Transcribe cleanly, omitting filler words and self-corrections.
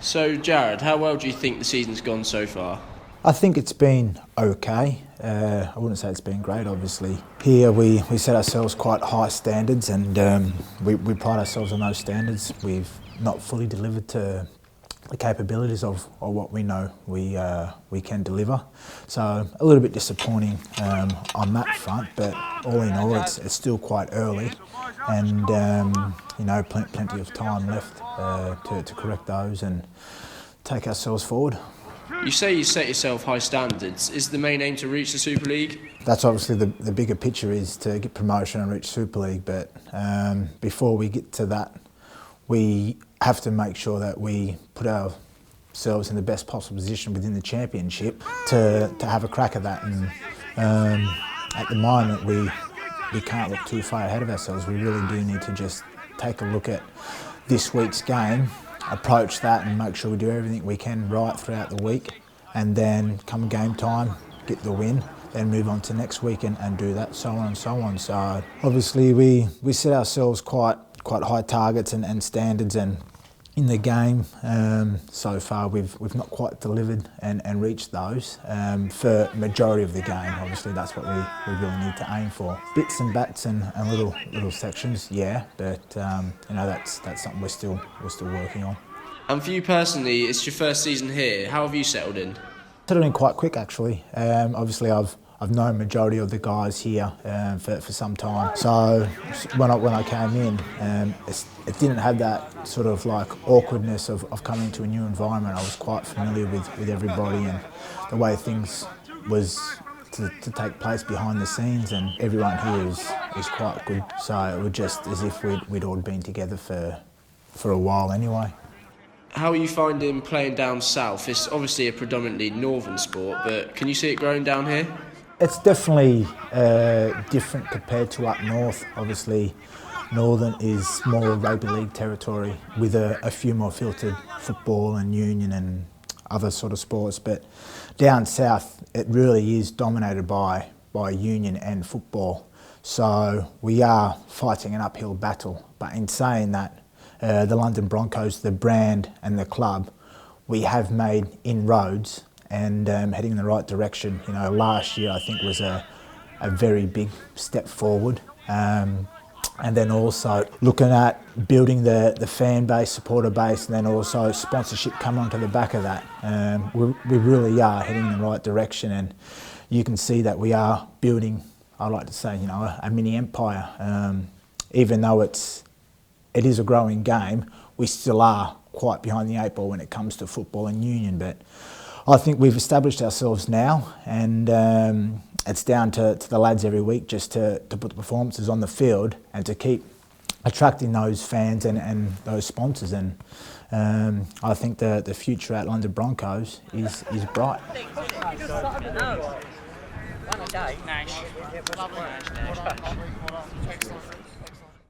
So, Jarrod, how well do you think the season's gone so far? I think it's been okay. I wouldn't say it's been great, obviously. Here we set ourselves quite high standards, and we pride ourselves on those standards. We've not fully delivered to the capabilities of what we know we can deliver. So a little bit disappointing on that front, but all in all, it's still quite early, and plenty of time left to correct those and take ourselves forward. You say you set yourself high standards. Is the main aim to reach the Super League? That's obviously the bigger picture, is to get promotion and reach Super League, but before we get to that, we have to make sure that we put ourselves in the best possible position within the championship to have a crack at that. And at the moment, we can't look too far ahead of ourselves. We really do need to just take a look at this week's game, approach that and make sure we do everything we can right throughout the week, and then come game time, get the win, then move on to next week and do that, so on and so on. So obviously we set ourselves quite high targets and standards, and in the game so far we've not quite delivered and reached those for majority of the game. Obviously that's what we really need to aim for. Bits and bats and little sections, yeah, but that's something we're still working on. And for you personally, it's your first season here. How have you settled in? Settled in quite quick, actually. Obviously I've known majority of the guys here for some time. So when I came in, it didn't have that sort of like awkwardness of coming to a new environment. I was quite familiar with everybody and the way things was to take place behind the scenes, and everyone here is quite good. So it was just as if we'd all been together for a while anyway. How are you finding playing down south? It's obviously a predominantly northern sport, but can you see it growing down here? It's definitely different compared to up north. Obviously, northern is more rugby league territory with a few more filtered football and union and other sort of sports. But down south, it really is dominated by union and football. So we are fighting an uphill battle. But in saying that, the London Broncos, the brand and the club, we have made inroads and heading in the right direction. Last year I think was a very big step forward, and then also looking at building the fan base, supporter base, and then also sponsorship coming onto the back of that. We really are heading in the right direction, and you can see that we are building, I like to say, a mini empire. Even though it is a growing game, we still are quite behind the eight ball when it comes to football and union, but I think we've established ourselves now, and it's down to the lads every week just to put the performances on the field and to keep attracting those fans and those sponsors. And I think the future at London Broncos is bright. Nice.